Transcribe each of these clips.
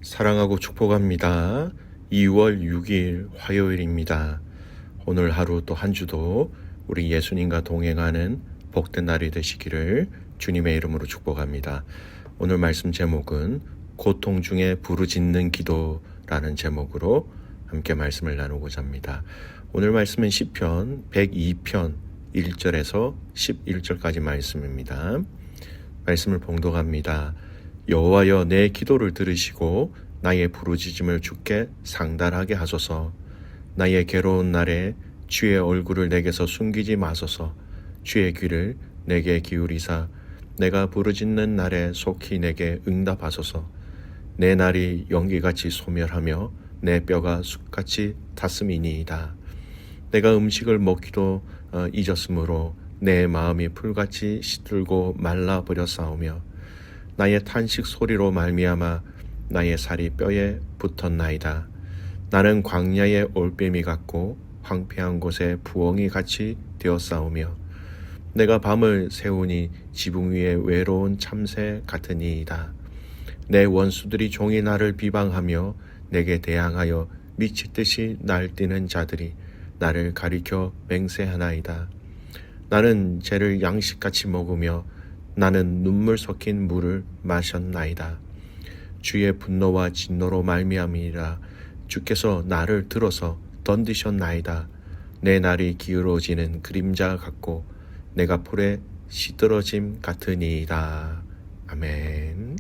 사랑하고 축복합니다. 2월 6일 화요일입니다. 오늘 하루 또 한 주도 우리 예수님과 동행하는 복된 날이 되시기를 주님의 이름으로 축복합니다. 오늘 말씀 제목은 고통 중에 부르짖는 기도라는 제목으로 함께 말씀을 나누고자 합니다. 오늘 말씀은 시편 102편 1절에서 11절까지 말씀입니다. 말씀을 봉독합니다. 여호와여, 내 기도를 들으시고 나의 부르짖음을 주께 상달하게 하소서. 나의 괴로운 날에 주의 얼굴을 내게서 숨기지 마소서. 주의 귀를 내게 기울이사 내가 부르짖는 날에 속히 내게 응답하소서. 내 날이 연기같이 소멸하며 내 뼈가 숯같이 탔음이니이다. 내가 음식을 먹기도 잊었으므로 내 마음이 풀같이 시들고 말라버렸사오며 나의 탄식 소리로 말미암아 나의 살이 뼈에 붙었나이다. 나는 광야의 올빼미 같고 황폐한 곳에 부엉이 같이 되었사오며 내가 밤을 새우니 지붕 위에 외로운 참새 같으니이다. 내 원수들이 종일 나를 비방하며 내게 대항하여 미치듯이 날뛰는 자들이 나를 가리켜 맹세하나이다. 나는 죄를 양식같이 먹으며 나는 눈물 섞인 물을 마셨나이다. 주의 분노와 진노로 말미암이라. 주께서 나를 들어서 던지셨나이다. 내 날이 기울어지는 그림자 같고 내가 풀에 시들어짐 같으니이다. 아멘.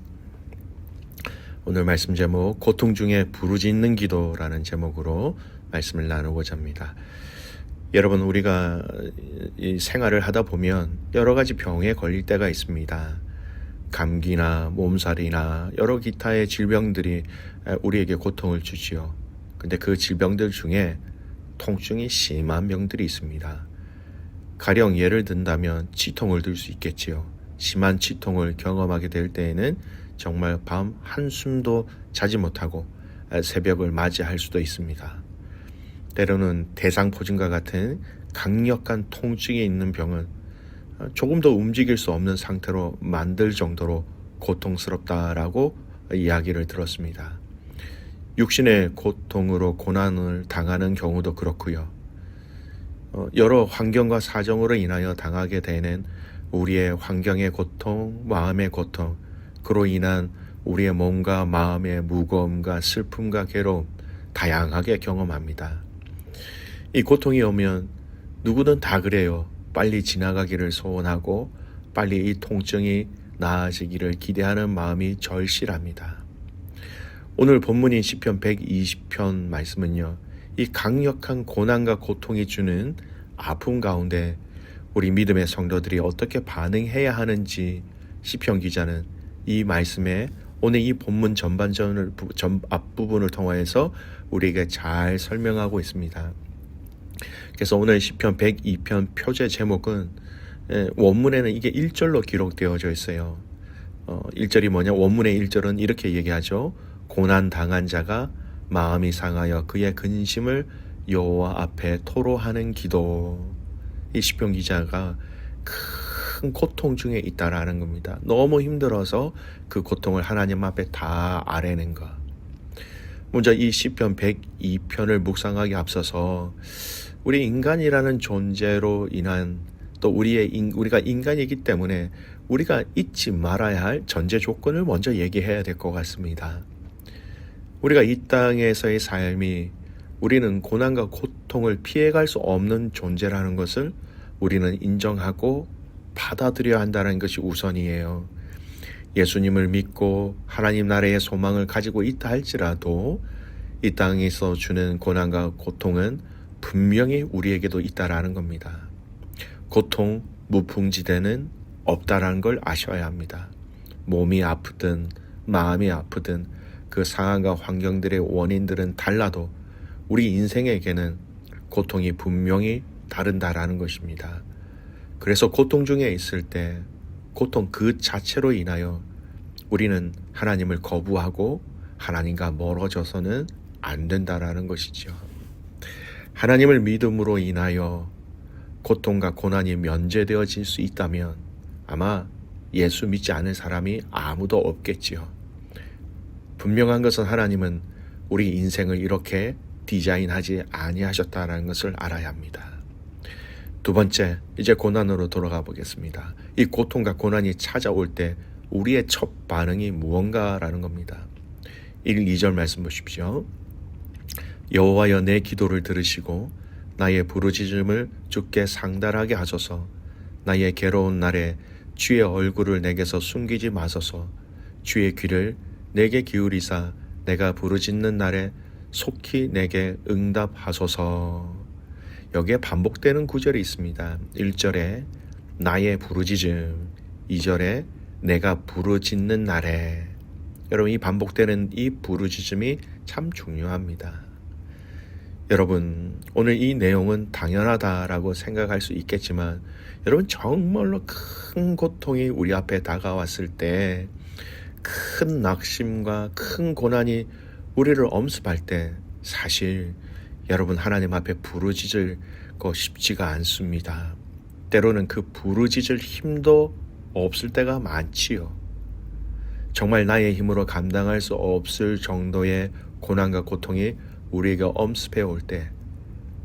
오늘 말씀 제목 고통 중에 부르짖는 기도라는 제목으로 말씀을 나누고자 합니다. 여러분, 우리가 이 생활을 하다 보면 여러 가지 병에 걸릴 때가 있습니다. 감기나 몸살이나 여러 기타의 질병들이 우리에게 고통을 주지요. 근데 그 질병들 중에 통증이 심한 병들이 있습니다. 가령 예를 든다면 치통을 들 수 있겠지요. 심한 치통을 경험하게 될 때에는 정말 밤 한숨도 자지 못하고 새벽을 맞이할 수도 있습니다. 때로는 대상포진과 같은 강력한 통증이 있는 병은 조금 더 움직일 수 없는 상태로 만들 정도로 고통스럽다라고 이야기를 들었습니다. 육신의 고통으로 고난을 당하는 경우도 그렇고요. 여러 환경과 사정으로 인하여 당하게 되는 우리의 환경의 고통, 마음의 고통, 그로 인한 우리의 몸과 마음의 무거움과 슬픔과 괴로움 다양하게 경험합니다. 이 고통이 오면 누구든 다 그래요. 빨리 지나가기를 소원하고 빨리 이 통증이 나아지기를 기대하는 마음이 절실합니다. 오늘 본문인 시편 120편 말씀은요, 이 강력한 고난과 고통이 주는 아픔 가운데 우리 믿음의 성도들이 어떻게 반응해야 하는지 시편 기자는 이 말씀에 오늘 이 본문 앞부분을 통해서 우리에게 잘 설명하고 있습니다. 그래서 오늘 시편 102편 표제 제목은 원문에는 이게 1절로 기록되어져 있어요. 1절이 뭐냐? 원문의 1절은 이렇게 얘기하죠. 고난 당한 자가 마음이 상하여 그의 근심을 여호와 앞에 토로하는 기도. 이 시편 기자가 큰 고통 중에 있다라는 겁니다. 너무 힘들어서 그 고통을 하나님 앞에 다 아뢰는 것. 먼저 이 시편 102편을 묵상하기 앞서서 우리 인간이라는 존재로 인한 또 우리가 인간이기 때문에 우리가 잊지 말아야 할 전제 조건을 먼저 얘기해야 될 것 같습니다. 우리가 이 땅에서의 삶이 우리는 고난과 고통을 피해갈 수 없는 존재라는 것을 우리는 인정하고 받아들여야 한다는 것이 우선이에요. 예수님을 믿고 하나님 나라의 소망을 가지고 있다 할지라도 이 땅에서 주는 고난과 고통은 분명히 우리에게도 있다라는 겁니다. 고통, 무풍지대는 없다라는 걸 아셔야 합니다. 몸이 아프든 마음이 아프든 그 상황과 환경들의 원인들은 달라도 우리 인생에게는 고통이 분명히 다른다라는 것입니다. 그래서 고통 중에 있을 때 고통 그 자체로 인하여 우리는 하나님을 거부하고 하나님과 멀어져서는 안 된다라는 것이죠. 하나님을 믿음으로 인하여 고통과 고난이 면제되어질 수 있다면 아마 예수 믿지 않은 사람이 아무도 없겠지요. 분명한 것은 하나님은 우리 인생을 이렇게 디자인하지 아니하셨다는 것을 알아야 합니다. 두 번째, 이제 고난으로 돌아가 보겠습니다. 이 고통과 고난이 찾아올 때 우리의 첫 반응이 무언가라는 겁니다. 1, 2절 말씀 보십시오. 여호와여 내 기도를 들으시고 나의 부르짖음을 주께 상달하게 하소서. 나의 괴로운 날에 주의 얼굴을 내게서 숨기지 마소서. 주의 귀를 내게 기울이사 내가 부르짖는 날에 속히 내게 응답하소서. 여기에 반복되는 구절이 있습니다. 1절에 나의 부르짖음, 2절에 내가 부르짖는 날에. 여러분, 이 반복되는 이 부르짖음이 참 중요합니다. 여러분, 오늘 이 내용은 당연하다라고 생각할 수 있겠지만 여러분, 정말로 큰 고통이 우리 앞에 다가왔을 때, 큰 낙심과 큰 고난이 우리를 엄습할 때 사실 여러분, 하나님 앞에 부르짖을 거 쉽지가 않습니다. 때로는 그 부르짖을 힘도 없을 때가 많지요. 정말 나의 힘으로 감당할 수 없을 정도의 고난과 고통이 우리에게 엄습해 올 때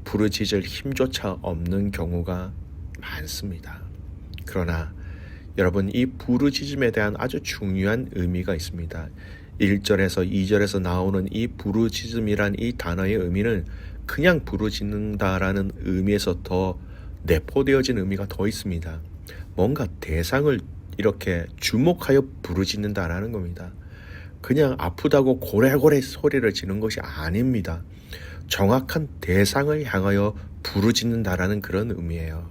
부르짖을 힘조차 없는 경우가 많습니다. 그러나 여러분, 이 부르짖음에 대한 아주 중요한 의미가 있습니다. 1절에서 2절에서 나오는 이 부르짖음이란 이 단어의 의미는 그냥 부르짖는다라는 의미에서 더 내포되어진 의미가 더 있습니다. 뭔가 대상을 이렇게 주목하여 부르짖는다라는 겁니다. 그냥 아프다고 고래고래 소리를 지는 것이 아닙니다. 정확한 대상을 향하여 부르짖는다라는 그런 의미예요.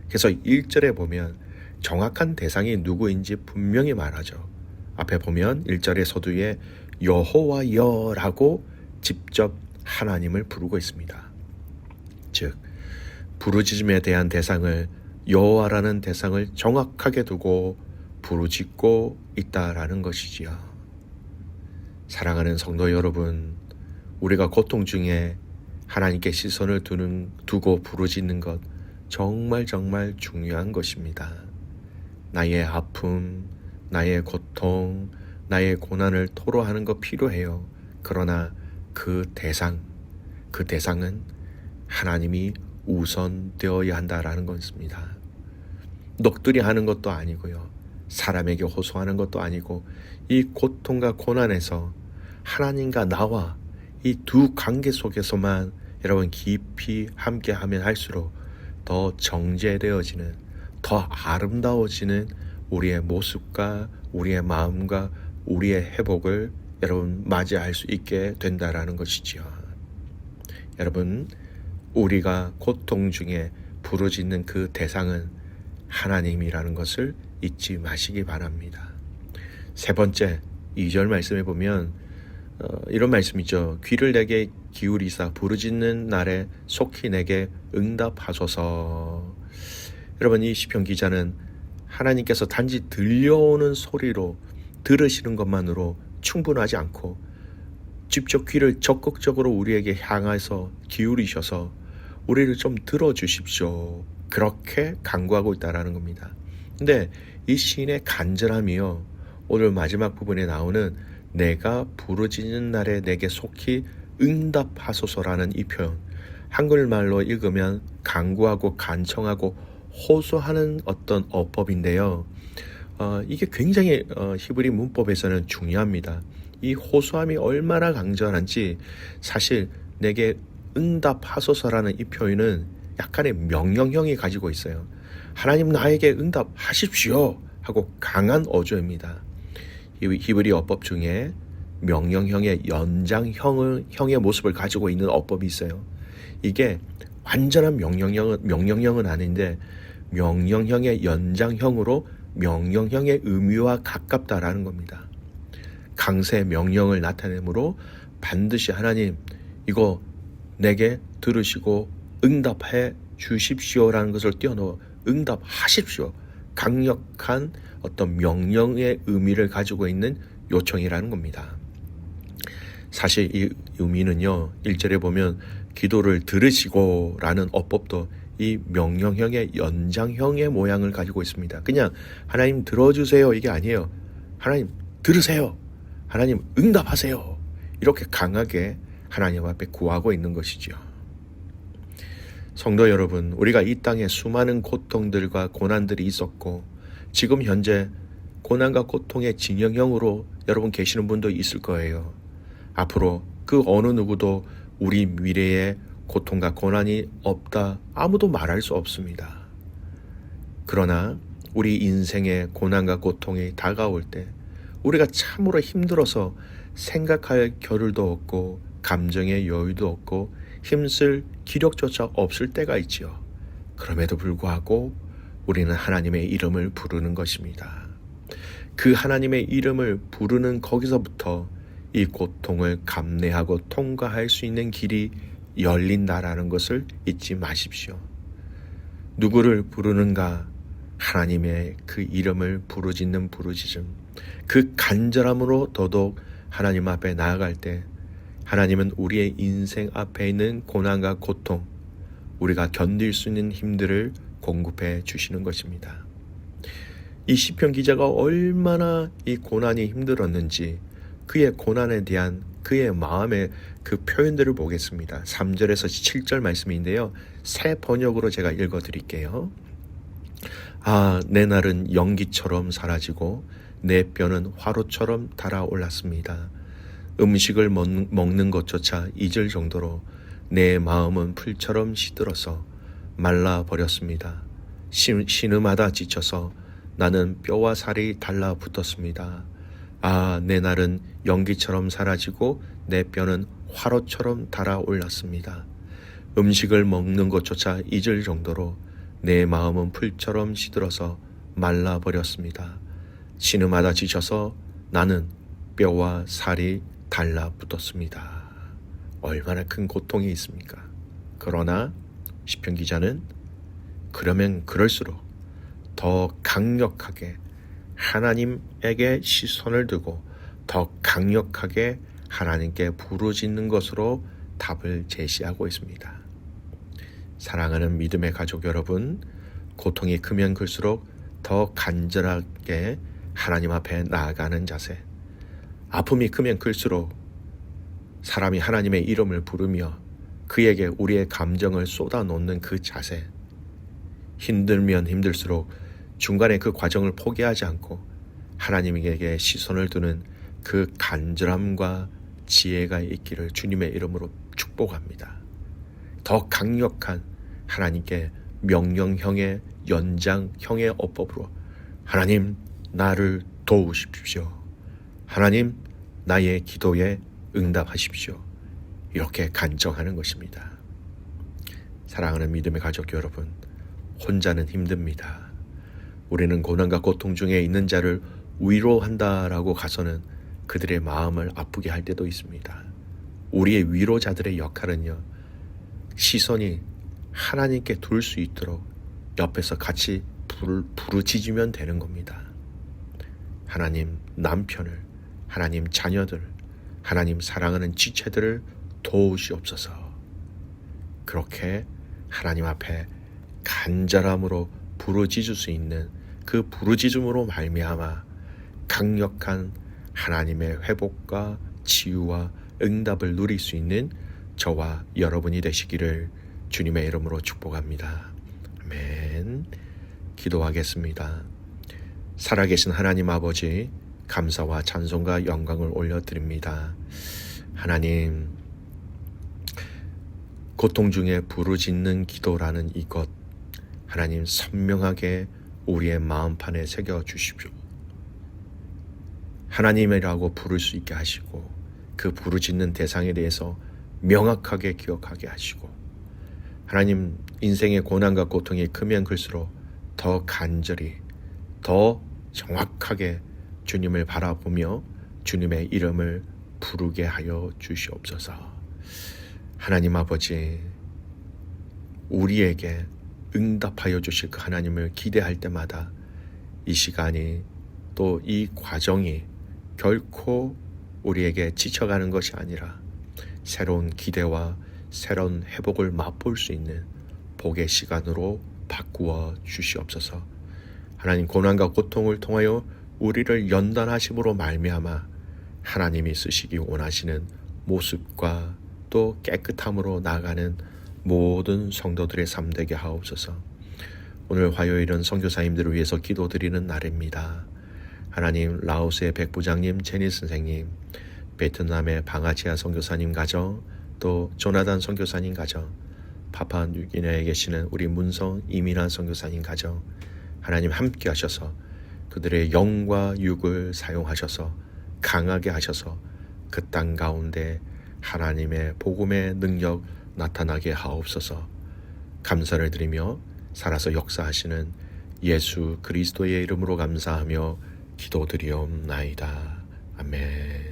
그래서 1절에 보면 정확한 대상이 누구인지 분명히 말하죠. 앞에 보면 1절의 서두에 여호와여라고 직접 하나님을 부르고 있습니다. 즉, 부르짖음에 대한 대상을 여호와라는 대상을 정확하게 두고 부르짖고 있다라는 것이지요. 사랑하는 성도 여러분, 우리가 고통 중에 하나님께 시선을 두고 부르짖는 것 정말 중요한 것입니다. 나의 아픔, 나의 고통, 나의 고난을 토로하는 거 필요해요. 그러나 그 대상은 하나님이 우선되어야 한다라는 것입니다. 넋두리 하는 것도 아니고요. 사람에게 호소하는 것도 아니고, 이 고통과 고난에서 하나님과 나와 이 두 관계 속에서만 여러분 깊이 함께하면 할수록 더 정제되어지는, 더 아름다워지는 우리의 모습과 우리의 마음과 우리의 회복을 여러분 맞이할 수 있게 된다라는 것이지요. 여러분, 우리가 고통 중에 부르짖는 그 대상은 하나님이라는 것을 잊지 마시기 바랍니다. 세 번째, 2절 말씀에 보면 이런 말씀이죠. 귀를 내게 기울이사 부르짖는 날에 속히 내게 응답하소서. 여러분, 이 시편 기자는 하나님께서 단지 들려오는 소리로 들으시는 것만으로 충분하지 않고 직접 귀를 적극적으로 우리에게 향해서 기울이셔서 우리를 좀 들어주십시오, 그렇게 간구하고 있다는 겁니다. 근데 이 시인의 간절함이요, 오늘 마지막 부분에 나오는 내가 부르짖는 날에 내게 속히 응답하소서라는 이 표현, 한글말로 읽으면 간구하고 간청하고 호소하는 어떤 어법인데요. 이게 굉장히 히브리 문법에서는 중요합니다. 이 호소함이 얼마나 강렬한지, 사실 내게 응답하소서라는 이 표현은 약간의 명령형이 가지고 있어요. 하나님 나에게 응답하십시오 하고 강한 어조입니다. 히브리 어법 중에 명령형의 연장형의 모습을 가지고 있는 어법이 있어요. 이게 완전한 명령형은 아닌데 명령형의 연장형으로 명령형의 의미와 가깝다라는 겁니다. 강세 명령을 나타내므로 반드시 하나님 이거 내게 들으시고 응답해 주십시오라는 것을 띄워넣어 응답하십시오, 강력한 어떤 명령의 의미를 가지고 있는 요청이라는 겁니다. 사실 이 의미는요, 1절에 보면 기도를 들으시고 라는 어법도 이 명령형의 연장형의 모양을 가지고 있습니다. 그냥 하나님 들어주세요 이게 아니에요. 하나님 들으세요, 하나님 응답하세요. 이렇게 강하게 하나님 앞에 구하고 있는 것이죠. 성도 여러분, 우리가 이 땅에 수많은 고통들과 고난들이 있었고 지금 현재 고난과 고통의 진영형으로 여러분 계시는 분도 있을 거예요. 앞으로 그 어느 누구도 우리 미래에 고통과 고난이 없다 아무도 말할 수 없습니다. 그러나 우리 인생의 고난과 고통이 다가올 때 우리가 참으로 힘들어서 생각할 겨를도 없고 감정의 여유도 없고 힘쓸 기력조차 없을 때가 있지요. 그럼에도 불구하고 우리는 하나님의 이름을 부르는 것입니다. 그 하나님의 이름을 부르는 거기서부터 이 고통을 감내하고 통과할 수 있는 길이 열린다라는 것을 잊지 마십시오. 누구를 부르는가? 하나님의 그 이름을 부르짖는 부르짖음, 그 간절함으로 더더욱 하나님 앞에 나아갈 때 하나님은 우리의 인생 앞에 있는 고난과 고통, 우리가 견딜 수 있는 힘들을 공급해 주시는 것입니다. 이 시편 기자가 얼마나 이 고난이 힘들었는지 그의 고난에 대한 그의 마음의 그 표현들을 보겠습니다. 3절에서 7절 말씀인데요. 새 번역으로 제가 읽어드릴게요. 내 날은 연기처럼 사라지고 내 뼈는 화로처럼 달아올랐습니다. 음식을 먹는 것조차 잊을 정도로 내 마음은 풀처럼 시들어서 말라버렸습니다. 신음하다 지쳐서 나는 뼈와 살이 달라붙었습니다. 내 날은 연기처럼 사라지고 내 뼈는 화로처럼 달아올랐습니다. 음식을 먹는 것조차 잊을 정도로 내 마음은 풀처럼 시들어서 말라버렸습니다. 신음하다 지쳐서 나는 뼈와 살이 달라붙었습니다. 얼마나 큰 고통이 있습니까? 그러나 시편 기자는 그러면 그럴수록 더 강력하게 하나님에게 시선을 두고 더 강력하게 하나님께 부르짖는 것으로 답을 제시하고 있습니다. 사랑하는 믿음의 가족 여러분, 고통이 크면 클수록 더 간절하게 하나님 앞에 나아가는 자세, 아픔이 크면 클수록 사람이 하나님의 이름을 부르며 그에게 우리의 감정을 쏟아놓는 그 자세, 힘들면 힘들수록 중간에 그 과정을 포기하지 않고 하나님에게 시선을 두는 그 간절함과 지혜가 있기를 주님의 이름으로 축복합니다. 더 강력한 하나님께 명령형의 연장형의 어법으로 하나님 나를 도우십시오. 하나님 나의 기도에 응답하십시오. 이렇게 간청하는 것입니다. 사랑하는 믿음의 가족 여러분, 혼자는 힘듭니다. 우리는 고난과 고통 중에 있는 자를 위로한다라고 가서는 그들의 마음을 아프게 할 때도 있습니다. 우리의 위로자들의 역할은요, 시선이 하나님께 둘 수 있도록 옆에서 같이 부르짖으면 되는 겁니다. 하나님 남편을, 하나님 자녀들, 하나님 사랑하는 지체들을 도우시옵소서. 그렇게 하나님 앞에 간절함으로 부르짖을 수 있는 그 부르짖음으로 말미암아 강력한 하나님의 회복과 치유와 응답을 누릴 수 있는 저와 여러분이 되시기를 주님의 이름으로 축복합니다. 아멘. 기도하겠습니다. 살아계신 하나님 아버지, 감사와 찬송과 영광을 올려드립니다. 하나님, 고통 중에 부르짖는 기도라는 이것, 하나님 선명하게 우리의 마음판에 새겨주십시오. 하나님이라고 부를 수 있게 하시고 그 부르짖는 대상에 대해서 명확하게 기억하게 하시고, 하나님 인생의 고난과 고통이 크면 클수록 더 간절히, 더 정확하게 주님을 바라보며 주님의 이름을 부르게 하여 주시옵소서. 하나님 아버지, 우리에게 응답하여 주실 그 하나님을 기대할 때마다 이 시간이 또 이 과정이 결코 우리에게 지쳐가는 것이 아니라 새로운 기대와 새로운 회복을 맛볼 수 있는 복의 시간으로 바꾸어 주시옵소서. 하나님, 고난과 고통을 통하여 우리를 연단하심으로 말미암아 하나님이 쓰시기 원하시는 모습과 또 깨끗함으로 나아가는 모든 성도들의 삶 되게 하옵소서. 오늘 화요일은 선교사님들을 위해서 기도드리는 날입니다. 하나님, 라오스의 백부장님, 제니 선생님, 베트남의 방아치아 선교사님 가정, 또 조나단 선교사님 가정, 파푸아뉴기니아에 계시는 우리 문성 이민환 선교사님 가정, 하나님 함께 하셔서 그들의 영과 육을 사용하셔서 강하게 하셔서 그 땅 가운데 하나님의 복음의 능력 나타나게 하옵소서. 감사를 드리며 살아서 역사하시는 예수 그리스도의 이름으로 감사하며 기도드리옵나이다. 아멘.